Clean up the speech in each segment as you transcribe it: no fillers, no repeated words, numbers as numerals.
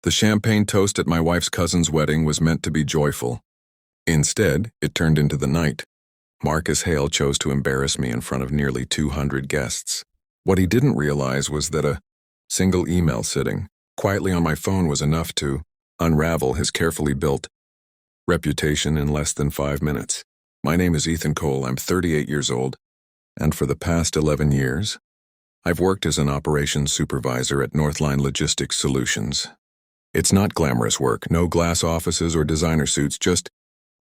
The champagne toast at my wife's cousin's wedding was meant to be joyful. Instead, it turned into the night. Marcus Hale chose to embarrass me in front of nearly 200 guests. What he didn't realize was that a single email sitting quietly on my phone was enough to unravel his carefully built reputation in less than 5 minutes. My name is Ethan Cole, I'm 38 years old, and for the past 11 years, I've worked as an operations supervisor at Northline Logistics Solutions. It's not glamorous work, no glass offices or designer suits, just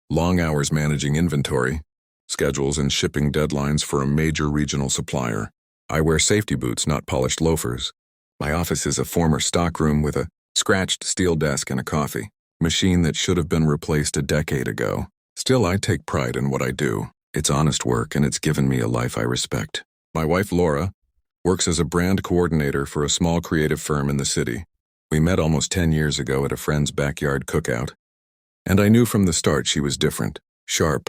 long hours managing inventory, schedules and shipping deadlines for a major regional supplier. I wear safety boots, not polished loafers. My office is a former stockroom with a scratched steel desk and a coffee machine that should have been replaced a decade ago. Still, I take pride in what I do. It's honest work and it's given me a life I respect. My wife, Laura, works as a brand coordinator for a small creative firm in the city. We met almost 10 years ago at a friend's backyard cookout, and I knew from the start she was different, sharp,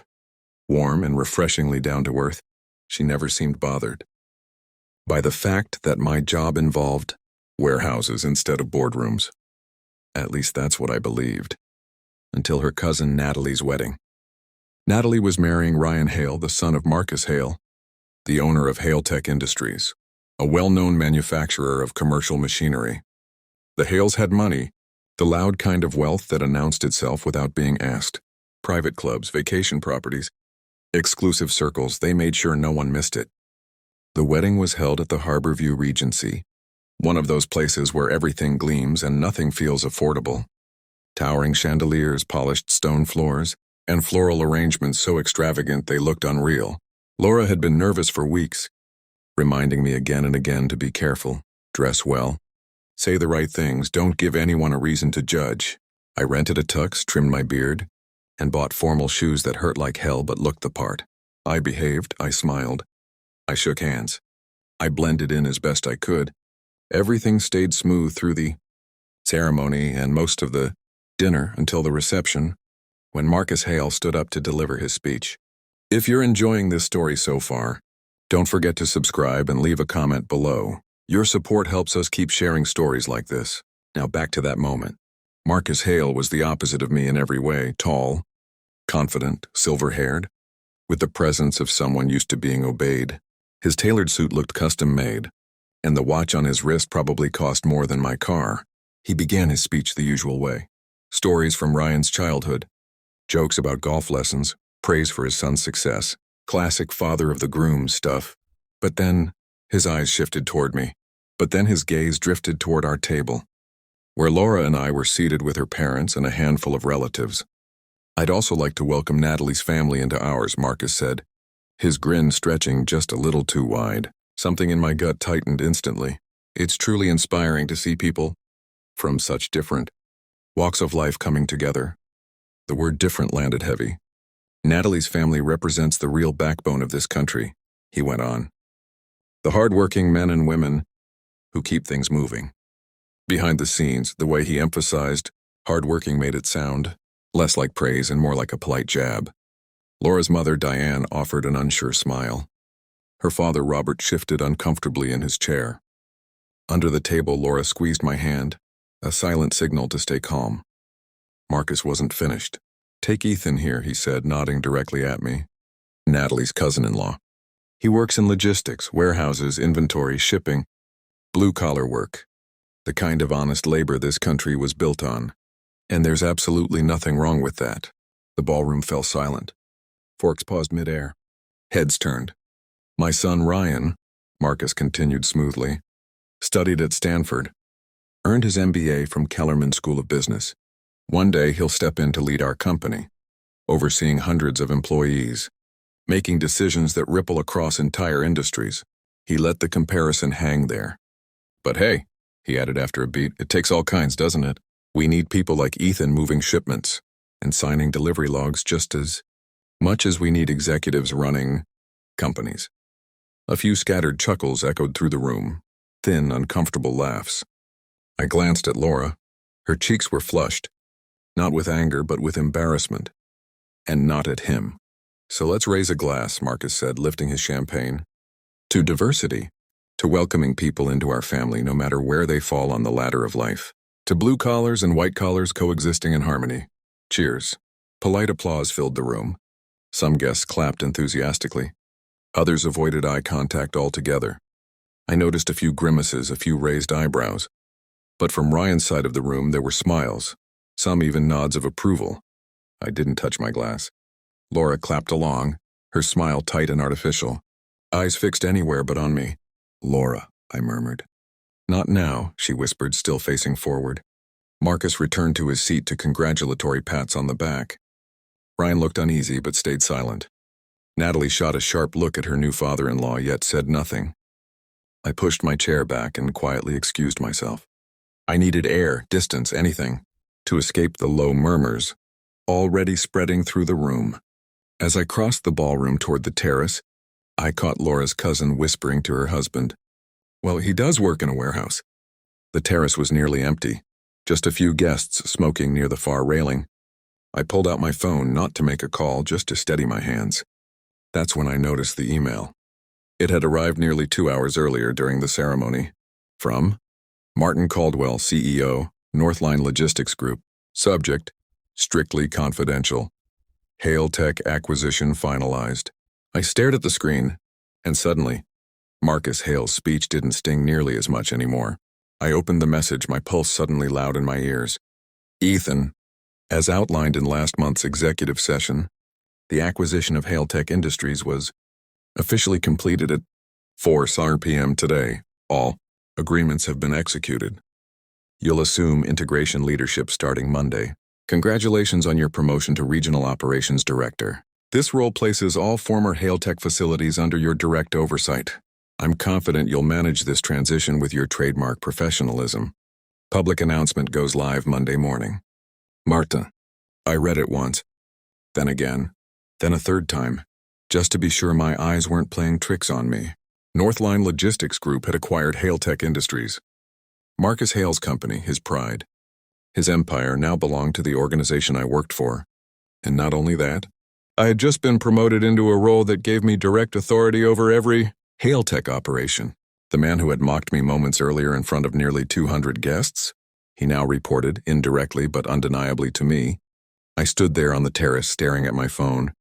warm, and refreshingly down to earth. She never seemed bothered by the fact that my job involved warehouses instead of boardrooms. At least that's what I believed, until her cousin Natalie's wedding. Natalie was marrying Ryan Hale, the son of Marcus Hale, the owner of Hale Tech Industries, a well-known manufacturer of commercial machinery. The Hales had money, the loud kind of wealth that announced itself without being asked. Private clubs, vacation properties, exclusive circles, they made sure no one missed it. The wedding was held at the Harborview Regency, one of those places where everything gleams and nothing feels affordable. Towering chandeliers, polished stone floors, and floral arrangements so extravagant they looked unreal. Laura had been nervous for weeks, reminding me again and again to be careful, dress well, say the right things, don't give anyone a reason to judge. I rented a tux, trimmed my beard, and bought formal shoes that hurt like hell but looked the part. I behaved, I smiled, I shook hands. I blended in as best I could. Everything stayed smooth through the ceremony and most of the dinner until the reception, when Marcus Hale stood up to deliver his speech. If you're enjoying this story so far, don't forget to subscribe and leave a comment below. Your support helps us keep sharing stories like this. Now back to that moment. Marcus Hale was the opposite of me in every way, tall, confident, silver-haired, with the presence of someone used to being obeyed. His tailored suit looked custom-made, and the watch on his wrist probably cost more than my car. He began his speech the usual way. Stories from Ryan's childhood, jokes about golf lessons, praise for his son's success, classic father of the Groom stuff. But then his eyes shifted toward me. But then his gaze drifted toward our table, where Laura and I were seated with her parents and a handful of relatives. I'd also like to welcome Natalie's family into ours, Marcus said, his grin stretching just a little too wide. Something in my gut tightened instantly. It's truly inspiring to see people from such different walks of life coming together. The word different landed heavy. Natalie's family represents the real backbone of this country, he went on. The hardworking men and women who keep things moving. Behind the scenes, the way he emphasized hardworking made it sound less like praise and more like a polite jab. Laura's mother, Diane, offered an unsure smile. Her father, Robert, shifted uncomfortably in his chair. Under the table, Laura squeezed my hand, a silent signal to stay calm. Marcus wasn't finished. Take Ethan here, he said, nodding directly at me. Natalie's cousin-in-law. He works in logistics, warehouses, inventory, shipping, blue-collar work, the kind of honest labor this country was built on. And there's absolutely nothing wrong with that. The ballroom fell silent. Forks paused midair. Heads turned. My son Ryan, Marcus continued smoothly, studied at Stanford, earned his MBA from Kellerman School of Business. One day he'll step in to lead our company, overseeing hundreds of employees, making decisions that ripple across entire industries. He let the comparison hang there. But hey, he added after a beat, it takes all kinds, doesn't it? We need people like Ethan moving shipments and signing delivery logs just as much as we need executives running companies. A few scattered chuckles echoed through the room, thin, uncomfortable laughs. I glanced at Laura. Her cheeks were flushed, not with anger but with embarrassment, and not at him. So let's raise a glass, Marcus said, lifting his champagne. To diversity, to welcoming people into our family no matter where they fall on the ladder of life. To blue collars and white collars coexisting in harmony. Cheers. Polite applause filled the room. Some guests clapped enthusiastically. Others avoided eye contact altogether. I noticed a few grimaces, a few raised eyebrows. But from Ryan's side of the room there were smiles, some even nods of approval. I didn't touch my glass. Laura clapped along, her smile tight and artificial, eyes fixed anywhere but on me. "Laura," I murmured. "Not now," she whispered, still facing forward. Marcus returned to his seat to congratulatory pats on the back. Ryan looked uneasy but stayed silent. Natalie shot a sharp look at her new father-in-law, yet said nothing. I pushed my chair back and quietly excused myself. I needed air, distance, anything, to escape the low murmurs, already spreading through the room. As I crossed the ballroom toward the terrace, I caught Laura's cousin whispering to her husband, "Well, he does work in a warehouse." The terrace was nearly empty, just a few guests smoking near the far railing. I pulled out my phone, not to make a call, just to steady my hands. That's when I noticed the email. It had arrived nearly 2 hours earlier during the ceremony. From Martin Caldwell, CEO, Northline Logistics Group. Subject, strictly confidential. Hale Tech acquisition finalized. I stared at the screen, and suddenly, Marcus Hale's speech didn't sting nearly as much anymore. I opened the message, my pulse suddenly loud in my ears. "Ethan, as outlined in last month's executive session, the acquisition of Hale Tech Industries was officially completed at 4 p.m. today. All agreements have been executed. You'll assume integration leadership starting Monday. Congratulations on your promotion to Regional Operations Director. This role places all former Hale Tech facilities under your direct oversight. I'm confident you'll manage this transition with your trademark professionalism. Public announcement goes live Monday morning. Marta." I read it once, then again, then a third time, just to be sure my eyes weren't playing tricks on me. Northline Logistics Group had acquired Hale Tech Industries. Marcus Hale's company, his pride. His empire now belonged to the organization I worked for. And not only that, I had just been promoted into a role that gave me direct authority over every Hale Tech operation. The man who had mocked me moments earlier in front of nearly 200 guests, he now reported, indirectly but undeniably to me. I stood there on the terrace staring at my phone,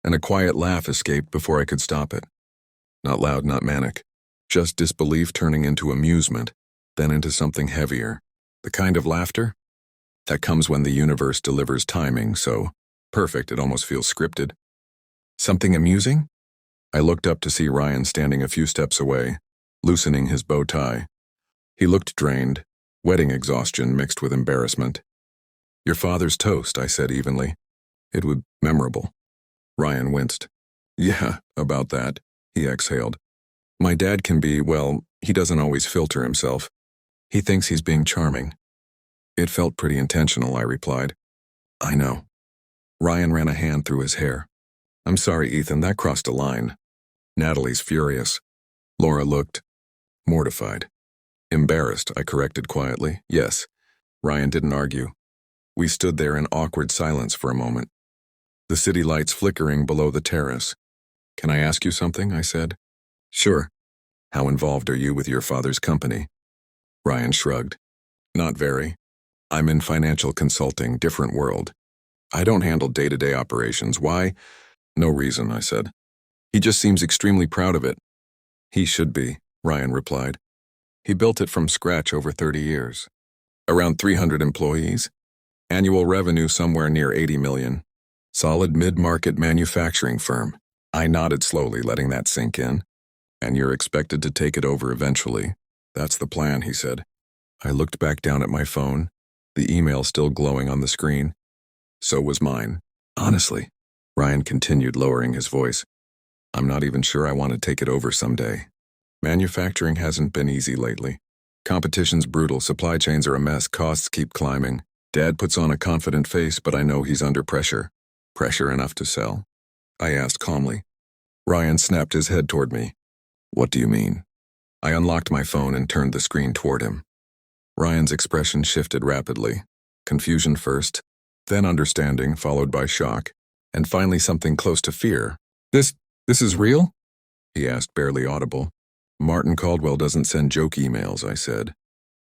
and a quiet laugh escaped before I could stop it. Not loud, not manic, just disbelief turning into amusement, then into something heavier. The kind of laughter that comes when the universe delivers timing so perfect it almost feels scripted. Something amusing? I looked up to see Ryan standing a few steps away, loosening his bow tie. He looked drained, wedding exhaustion mixed with embarrassment. "Your father's toast," I said evenly. "It was memorable." Ryan winced. "Yeah, about that," he exhaled. "My dad can be, well, he doesn't always filter himself. He thinks he's being charming." "It felt pretty intentional," I replied. "I know." Ryan ran a hand through his hair. "I'm sorry, Ethan, that crossed a line." Natalie's furious. Laura looked mortified. "Embarrassed," I corrected quietly. "Yes." Ryan didn't argue. We stood there in awkward silence for a moment, the city lights flickering below the terrace. "Can I ask you something?" I said. "Sure." "How involved are you with your father's company?" Ryan shrugged. "Not very. I'm in financial consulting, different world. I don't handle day-to-day operations. Why?" "No reason," I said. "He just seems extremely proud of it." "He should be," Ryan replied. "He built it from scratch over 30 years. Around 300 employees. Annual revenue somewhere near 80 million. Solid mid-market manufacturing firm." I nodded slowly, letting that sink in. "And you're expected to take it over eventually." "That's the plan," he said. I looked back down at my phone, the email still glowing on the screen. So was mine. "Honestly," Ryan continued, lowering his voice, "I'm not even sure I want to take it over someday. Manufacturing hasn't been easy lately. Competition's brutal, supply chains are a mess, costs keep climbing. Dad puts on a confident face, but I know he's under pressure. Pressure enough to sell?" I asked calmly. Ryan snapped his head toward me. "What do you mean?" I unlocked my phone and turned the screen toward him. Ryan's expression shifted rapidly. Confusion first, then understanding, followed by shock, and finally something close to fear. This is real?" he asked, barely audible. "Martin Caldwell doesn't send joke emails," I said.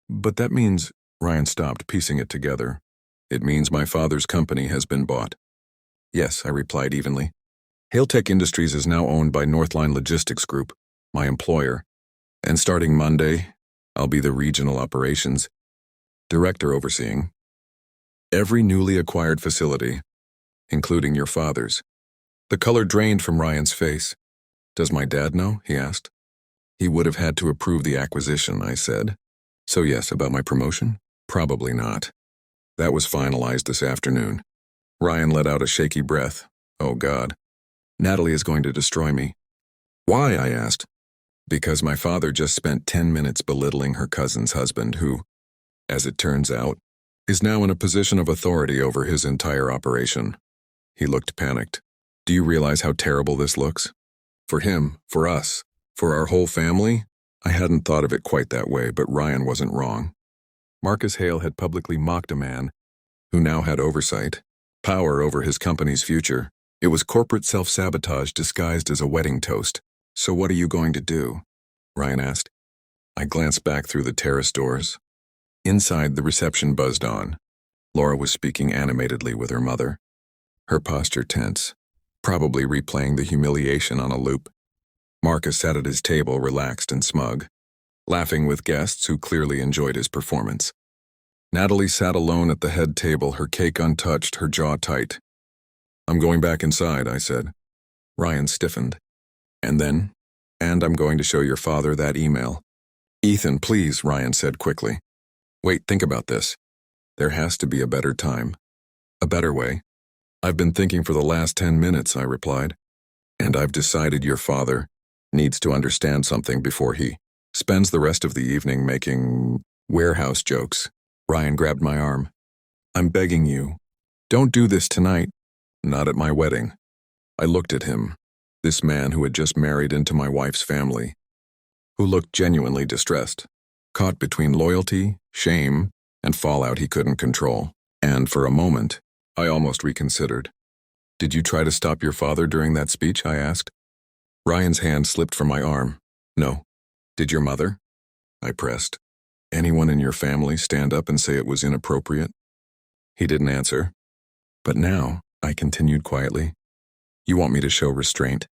"But that means Ryan stopped, piecing it together. It means my father's company has been bought. Yes, I replied evenly. Hailtech Industries is now owned by Northline Logistics Group, my employer, and starting Monday, I'll be the regional operations director overseeing every newly acquired facility, including your father's. The color drained from Ryan's face. Does my dad know? He asked. He would have had to approve the acquisition, I said. So yes, about my promotion? Probably not. That was finalized this afternoon. Ryan let out a shaky breath. Oh God. Natalie is going to destroy me. Why? I asked. Because my father just spent 10 minutes belittling her cousin's husband who, as it turns out, is now in a position of authority over his entire operation. He looked panicked. Do you realize how terrible this looks? For him, for us, for our whole family? I hadn't thought of it quite that way, but Ryan wasn't wrong. Marcus Hale had publicly mocked a man who now had oversight, power over his company's future. It was corporate self-sabotage disguised as a wedding toast. So what are you going to do? Ryan asked. I glanced back through the terrace doors. Inside, the reception buzzed on. Laura was speaking animatedly with her mother, her posture tense, probably replaying the humiliation on a loop. Marcus sat at his table, relaxed and smug, laughing with guests who clearly enjoyed his performance. Natalie sat alone at the head table, her cake untouched, her jaw tight. I'm going back inside, I said. Ryan stiffened. And I'm going to show your father that email. Ethan, please, Ryan said quickly. Wait, think about this. There has to be a better time. A better way. I've been thinking for the last 10 minutes, I replied. And I've decided your father needs to understand something before he spends the rest of the evening making warehouse jokes. Ryan grabbed my arm. I'm begging you. Don't do this tonight. Not at my wedding. I looked at him, this man who had just married into my wife's family, who looked genuinely distressed, caught between loyalty, shame, and fallout he couldn't control. And for a moment, I almost reconsidered. Did you try to stop your father during that speech? I asked. Ryan's hand slipped from my arm. No. Did your mother? I pressed. Anyone in your family stand up and say it was inappropriate? He didn't answer. But now, I continued quietly, you want me to show restraint,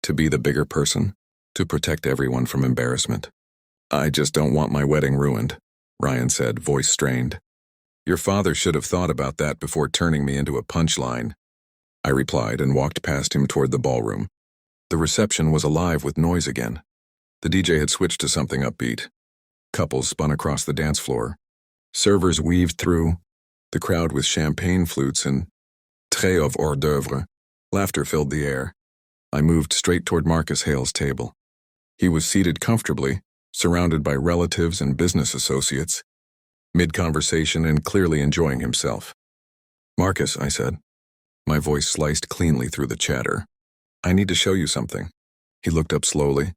to be the bigger person, to protect everyone from embarrassment. I just don't want my wedding ruined, Ryan said, voice strained. Your father should have thought about that before turning me into a punchline, I replied and walked past him toward the ballroom. The reception was alive with noise again. The DJ had switched to something upbeat. Couples spun across the dance floor. Servers weaved through, the crowd with champagne flutes and traits of hors d'oeuvre. Laughter filled the air. I moved straight toward Marcus Hale's table. He was seated comfortably, surrounded by relatives and business associates, mid-conversation and clearly enjoying himself. Marcus, I said. My voice sliced cleanly through the chatter. I need to show you something. He looked up slowly,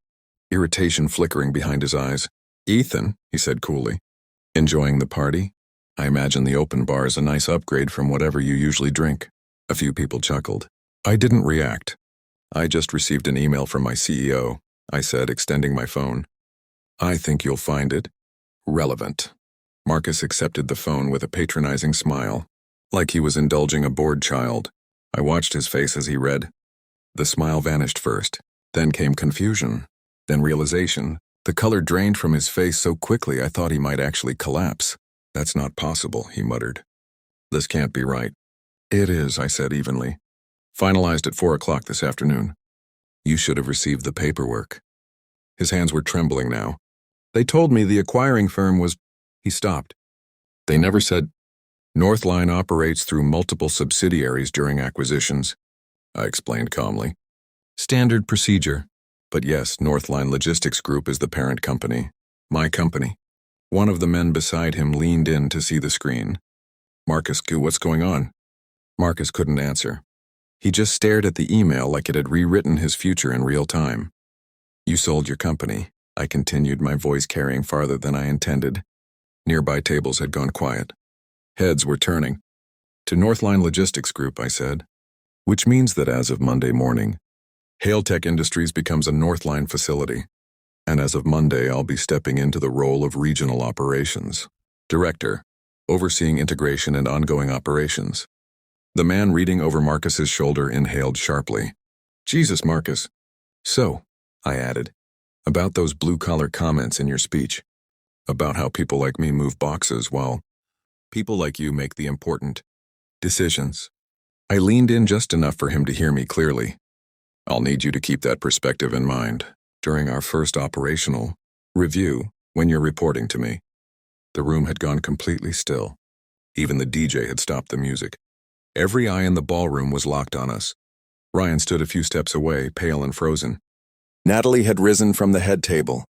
irritation flickering behind his eyes. Ethan, he said coolly. Enjoying the party? I imagine the open bar is a nice upgrade from whatever you usually drink. A few people chuckled. I didn't react. I just received an email from my CEO, I said, extending my phone. I think you'll find it relevant. Marcus accepted the phone with a patronizing smile, like he was indulging a bored child. I watched his face as he read. The smile vanished first, then came confusion, then realization. The color drained from his face so quickly I thought he might actually collapse. That's not possible, he muttered. This can't be right. It is, I said evenly. Finalized at 4 o'clock this afternoon. You should have received the paperwork. His hands were trembling now. They told me the acquiring firm was... He stopped. They never said... Northline operates through multiple subsidiaries during acquisitions, I explained calmly. Standard procedure. But yes, Northline Logistics Group is the parent company. My company. One of the men beside him leaned in to see the screen. Marcus, what's going on? Marcus couldn't answer. He just stared at the email like it had rewritten his future in real time. You sold your company, I continued, my voice carrying farther than I intended. Nearby tables had gone quiet. Heads were turning. To Northline Logistics Group, I said. Which means that as of Monday morning, Hailtech Industries becomes a Northline facility. And as of Monday, I'll be stepping into the role of regional operations director. overseeing integration and ongoing operations. The man reading over Marcus's shoulder inhaled sharply. Jesus, Marcus. So, I added, about those blue-collar comments in your speech. About how people like me move boxes while people like you make the important decisions. I leaned in just enough for him to hear me clearly. I'll need you to keep that perspective in mind during our first operational review when you're reporting to me. The room had gone completely still. Even the DJ had stopped the music. Every eye in the ballroom was locked on us. Ryan stood a few steps away, pale and frozen. Natalie had risen from the head table,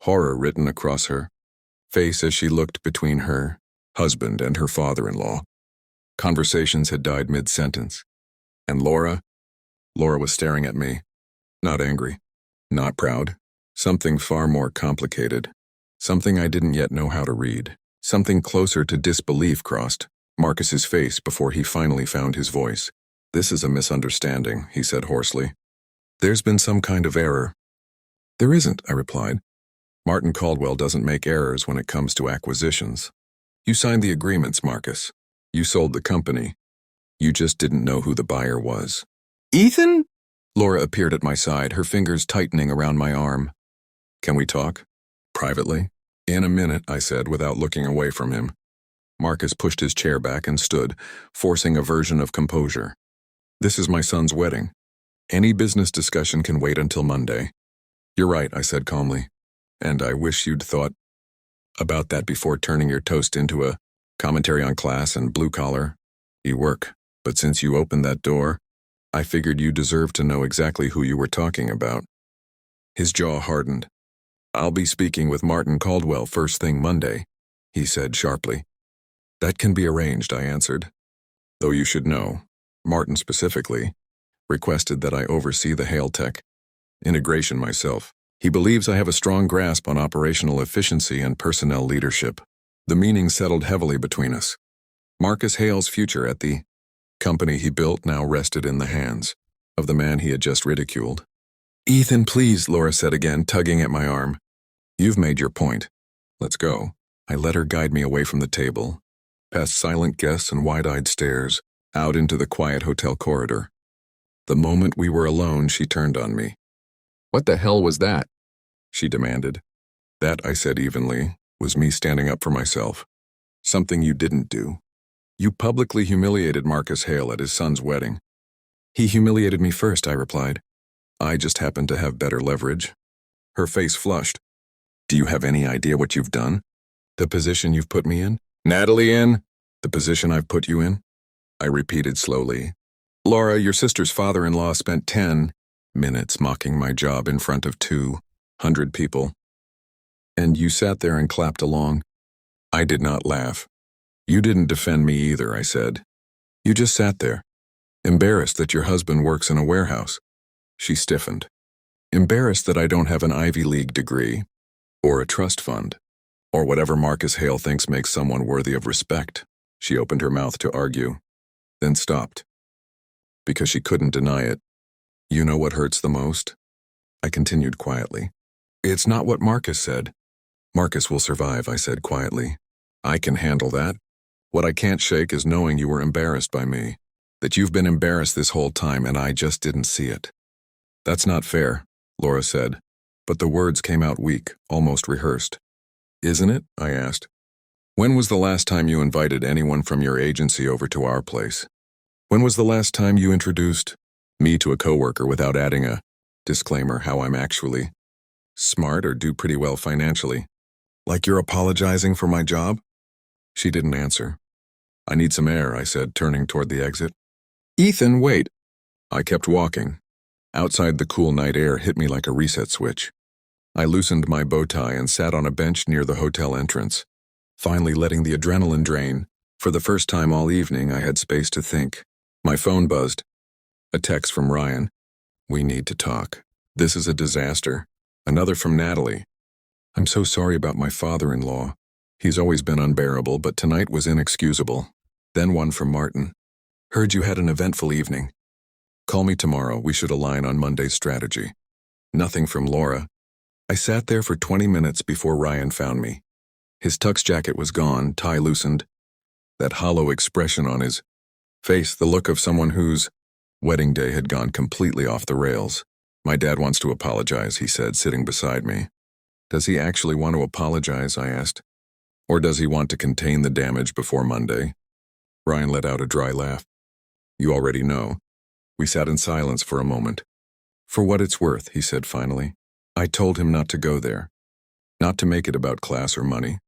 horror written across her face as she looked between her husband and her father-in-law. Conversations had died mid-sentence. And Laura was staring at me. Not angry, not proud. Something far more complicated. Something I didn't yet know how to read. Something closer to disbelief crossed Marcus's face before he finally found his voice. This is a misunderstanding, he said hoarsely. There's been some kind of error. There isn't, I replied. Martin Caldwell doesn't make errors when it comes to acquisitions. You signed the agreements, Marcus. You sold the company. You just didn't know who the buyer was. Ethan? Laura appeared at my side, her fingers tightening around my arm. Can we talk? Privately? In a minute, I said, without looking away from him. Marcus pushed his chair back and stood, forcing a version of composure. This is my son's wedding. Any business discussion can wait until Monday. You're right, I said calmly. And I wish you'd thought about that before turning your toast into a commentary on class and blue-collar work. But since you opened that door, I figured you deserved to know exactly who you were talking about. His jaw hardened. I'll be speaking with Martin Caldwell first thing Monday, he said sharply. That can be arranged, I answered. Though you should know, Martin specifically requested that I oversee the Hail Tech integration myself. He believes I have a strong grasp on operational efficiency and personnel leadership. The meaning settled heavily between us. Marcus Hale's future at the company he built now rested in the hands of the man he had just ridiculed. Ethan, please, Laura said again, tugging at my arm. You've made your point. Let's go. I let her guide me away from the table, past silent guests and wide-eyed stares, out into the quiet hotel corridor. The moment we were alone, she turned on me. What the hell was that? She demanded. That, I said evenly, was me standing up for myself. Something you didn't do. You publicly humiliated Marcus Hale at his son's wedding. He humiliated me first, I replied. I just happened to have better leverage. Her face flushed. Do you have any idea what you've done? The position you've put me in? Natalie in? The position I've put you in? I repeated slowly. Laura, your sister's father-in-law spent 10 minutes mocking my job in front of 200 people. And you sat there and clapped along. I did not laugh. You didn't defend me either, I said. You just sat there, embarrassed that your husband works in a warehouse. She stiffened. Embarrassed that I don't have an Ivy League degree, or a trust fund, or whatever Marcus Hale thinks makes someone worthy of respect. She opened her mouth to argue, then stopped. Because she couldn't deny it. You know what hurts the most? I continued quietly. It's not what Marcus said. Marcus will survive, I said quietly. I can handle that. What I can't shake is knowing you were embarrassed by me, that you've been embarrassed this whole time and I just didn't see it. That's not fair, Laura said, but the words came out weak, almost rehearsed. Isn't it? I asked. When was the last time you invited anyone from your agency over to our place? When was the last time you introduced me to a coworker without adding a disclaimer how I'm actually smart or do pretty well financially? Like you're apologizing for my job? She didn't answer. I need some air, I said, turning toward the exit. Ethan, wait. I kept walking. Outside, the cool night air hit me like a reset switch. I loosened my bow tie and sat on a bench near the hotel entrance, finally letting the adrenaline drain. For the first time all evening, I had space to think. My phone buzzed. A text from Ryan. We need to talk. This is a disaster. Another from Natalie. I'm so sorry about my father-in-law. He's always been unbearable, but tonight was inexcusable. Then one from Martin. Heard you had an eventful evening. Call me tomorrow. We should align on Monday's strategy. Nothing from Laura. I sat there for 20 minutes before Ryan found me. His tux jacket was gone, tie loosened, that hollow expression on his face, the look of someone whose wedding day had gone completely off the rails. My dad wants to apologize, he said, sitting beside me. Does he actually want to apologize, I asked. Or does he want to contain the damage before Monday? Ryan let out a dry laugh. You already know. We sat in silence for a moment. For what it's worth, he said finally. I told him not to go there. Not to make it about class or money.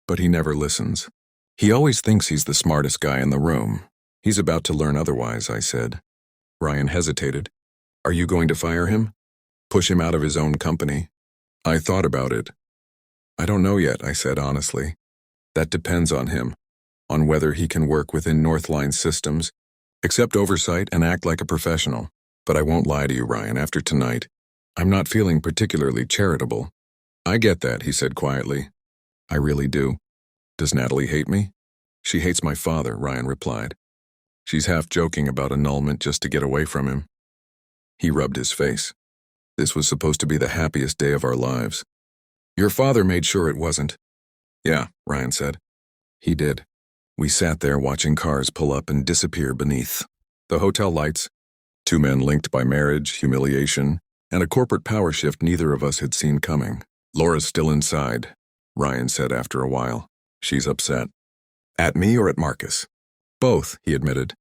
But he never listens. He always thinks he's the smartest guy in the room. He's about to learn otherwise, I said. Ryan hesitated. Are you going to fire him? Push him out of his own company? I thought about it. I don't know yet, I said honestly. That depends on him, on whether he can work within Northline's systems, accept oversight, and act like a professional. But I won't lie to you, Ryan, after tonight, I'm not feeling particularly charitable. I get that, he said quietly. I really do. Does Natalie hate me? She hates my father, Ryan replied. She's half joking about annulment just to get away from him. He rubbed his face. This was supposed to be the happiest day of our lives. Your father made sure it wasn't. Yeah, Ryan said. He did. We sat there watching cars pull up and disappear beneath the hotel lights. Two men linked by marriage, humiliation, and a corporate power shift neither of us had seen coming. Laura's still inside, Ryan said after a while. She's upset. At me or at Marcus? Both, he admitted.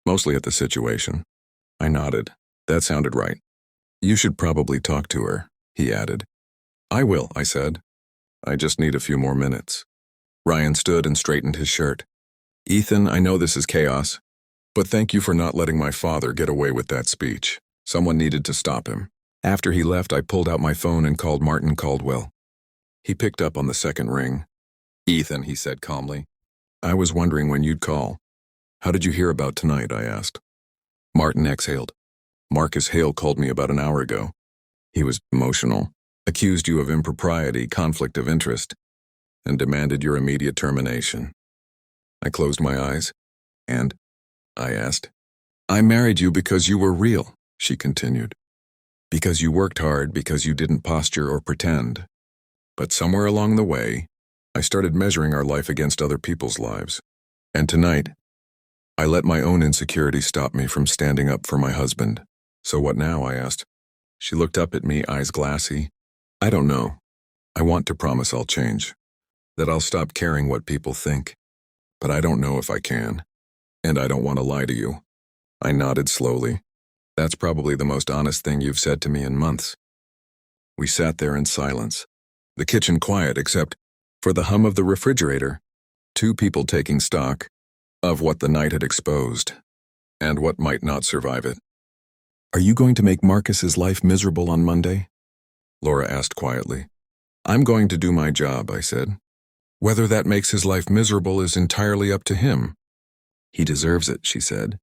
Mostly at the situation. I nodded. That sounded right. You should probably talk to her, he added. I will, I said. I just need a few more minutes. Ryan stood and straightened his shirt. Ethan, I know this is chaos, but thank you for not letting my father get away with that speech. Someone needed to stop him. After he left, I pulled out my phone and called Martin Caldwell. He picked up on the second ring. Ethan, he said calmly. I was wondering when you'd call. How did you hear about tonight, I asked. Martin exhaled. Marcus Hale called me about an hour ago. He was emotional, accused you of impropriety, conflict of interest, and demanded your immediate termination. I closed my eyes. And? I asked. I married you because you were real, she continued. Because you worked hard, because you didn't posture or pretend. But somewhere along the way, I started measuring our life against other people's lives. And tonight, I let my own insecurity stop me from standing up for my husband. So what now, I asked. She looked up at me, eyes glassy. I don't know. I want to promise I'll change. That I'll stop caring what people think. But I don't know if I can. And I don't want to lie to you. I nodded slowly. That's probably the most honest thing you've said to me in months. We sat there in silence. The kitchen quiet except for the hum of the refrigerator. Two people taking stock of what the night had exposed and what might not survive it. Are you going to make Marcus's life miserable on Monday? Laura asked quietly. I'm going to do my job, I said. Whether that makes his life miserable is entirely up to him. He deserves it, she said.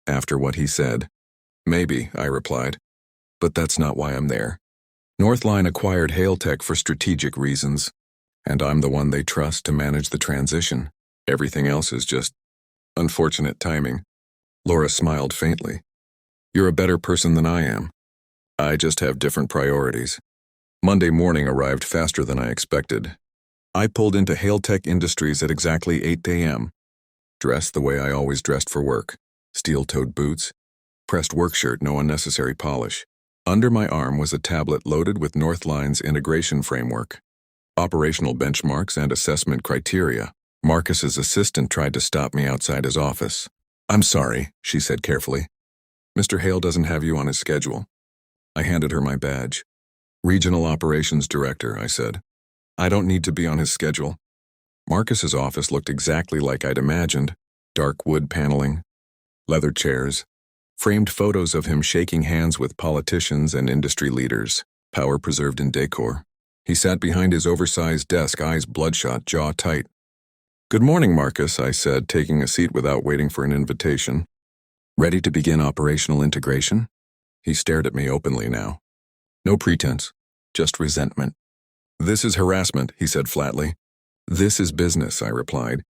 After what he said. Maybe, I replied. But that's not why I'm there. Northline acquired Hailtech for strategic reasons, and I'm the one they trust to manage the transition. Everything else is just unfortunate timing. Laura smiled faintly. You're a better person than I am. I just have different priorities. Monday morning arrived faster than I expected. I pulled into Hailtech Industries at exactly 8 a.m., dressed the way I always dressed for work, steel-toed boots, pressed work shirt, no unnecessary polish. Under my arm was a tablet loaded with Northline's integration framework, operational benchmarks, and assessment criteria. Marcus's assistant tried to stop me outside his office. I'm sorry, she said carefully. Mr. Hale doesn't have you on his schedule. I handed her my badge. Regional Operations Director, I said. I don't need to be on his schedule. Marcus's office looked exactly like I'd imagined. Dark wood paneling, leather chairs, framed photos of him shaking hands with politicians and industry leaders, power preserved in decor. He sat behind his oversized desk, eyes bloodshot, jaw tight. Good morning, Marcus, I said, taking a seat without waiting for an invitation. Ready to begin operational integration? He stared at me openly now. No pretense, just resentment. This is harassment, he said flatly. This is business, I replied.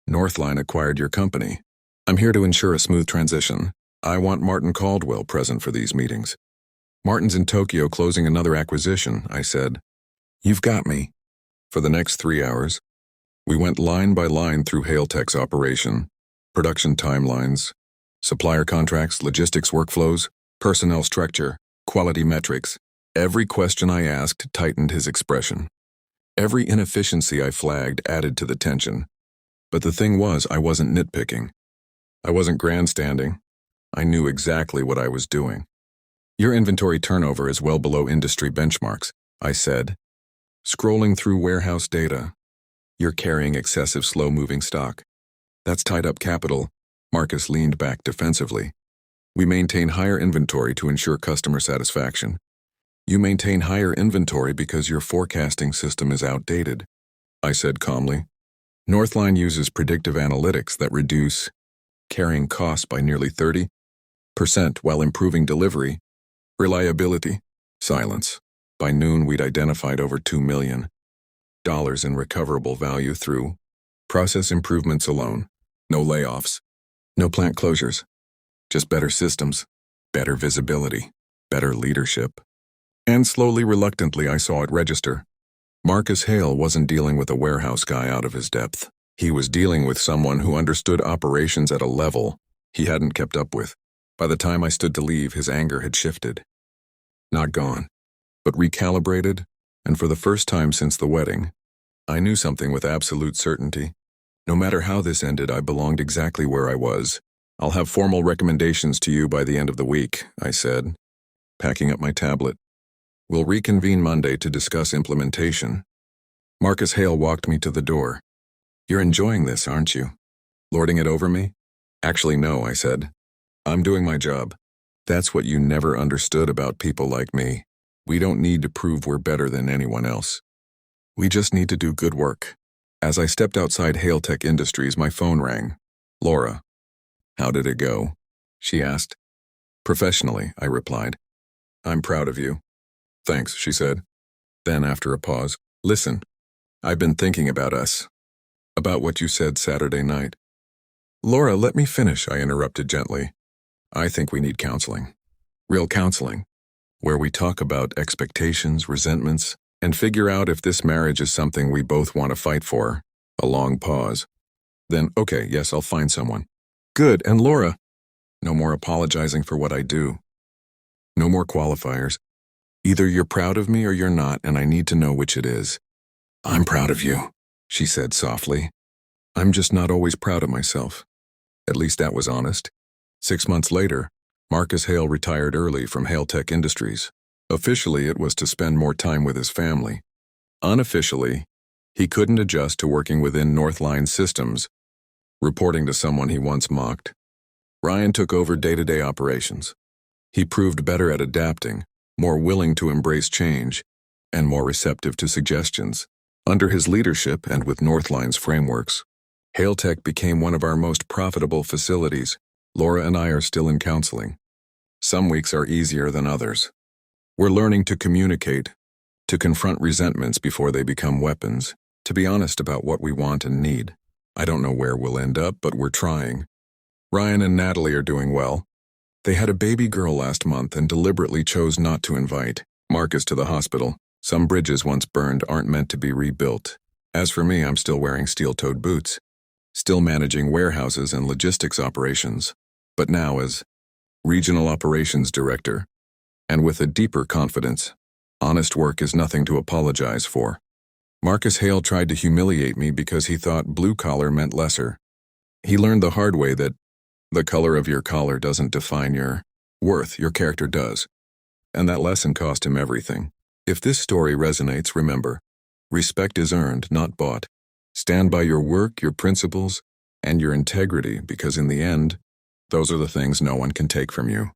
Northline acquired your company. I'm here to ensure a smooth transition. I want Martin Caldwell present for these meetings. Martin's in Tokyo closing another acquisition, I said. You've got me. For the next 3 hours. We went line by line through Hailtech's operation, production timelines, supplier contracts, logistics workflows, personnel structure, quality metrics. Every question I asked tightened his expression. Every inefficiency I flagged added to the tension. But the thing was, I wasn't nitpicking. I wasn't grandstanding. I knew exactly what I was doing. Your inventory turnover is well below industry benchmarks, I said. Scrolling through warehouse data. You're carrying excessive slow-moving stock. That's tied up capital. Marcus leaned back defensively. We maintain higher inventory to ensure customer satisfaction. You maintain higher inventory because your forecasting system is outdated, I said calmly. Northline uses predictive analytics that reduce carrying costs by nearly 30% while improving delivery, reliability, silence. By noon, we'd identified over $2 million in recoverable value through process improvements alone. No layoffs, no plant closures, just better systems, better visibility, better leadership. And slowly, reluctantly, I saw it register. Marcus Hale wasn't dealing with a warehouse guy out of his depth. He was dealing with someone who understood operations at a level he hadn't kept up with. By the time I stood to leave, his anger had shifted. Not gone, but recalibrated, and for the first time since the wedding, I knew something with absolute certainty. No matter how this ended, I belonged exactly where I was. I'll have formal recommendations to you by the end of the week, I said, packing up my tablet. We'll reconvene Monday to discuss implementation. Marcus Hale walked me to the door. You're enjoying this, aren't you? Lording it over me? Actually, no, I said. I'm doing my job. That's what you never understood about people like me. We don't need to prove we're better than anyone else. We just need to do good work. As I stepped outside Hailtech Industries, my phone rang. Laura. How did it go? She asked. Professionally, I replied. I'm proud of you. Thanks, she said. Then, after a pause, listen, I've been thinking about us. About what you said Saturday night. Laura, let me finish, I interrupted gently. I think we need counseling. Real counseling. Where we talk about expectations, resentments, and figure out if this marriage is something we both want to fight for. A long pause. Then, okay, yes, I'll find someone. Good, and Laura, no more apologizing for what I do. No more qualifiers. Either you're proud of me or you're not, and I need to know which it is. I'm proud of you, she said softly. I'm just not always proud of myself. At least that was honest. 6 months later, Marcus Hale retired early from Hailtech Industries. Officially, it was to spend more time with his family. Unofficially, he couldn't adjust to working within Northline systems, reporting to someone he once mocked. Ryan took over day-to-day operations. He proved better at adapting, more willing to embrace change, and more receptive to suggestions. Under his leadership and with Northline's frameworks, Hailtech became one of our most profitable facilities. Laura and I are still in counseling. Some weeks are easier than others. We're learning to communicate, to confront resentments before they become weapons, to be honest about what we want and need. I don't know where we'll end up, but we're trying. Ryan and Natalie are doing well. They had a baby girl last month and deliberately chose not to invite Marcus to the hospital. Some bridges once burned aren't meant to be rebuilt. As for me, I'm still wearing steel-toed boots, still managing warehouses and logistics operations, but now as Regional Operations Director, and with a deeper confidence. Honest work is nothing to apologize for. Marcus Hale tried to humiliate me because he thought blue-collar meant lesser. He learned the hard way that the color of your collar doesn't define your worth, your character does. And that lesson cost him everything. If this story resonates, remember, respect is earned, not bought. Stand by your work, your principles, and your integrity, because in the end, those are the things no one can take from you.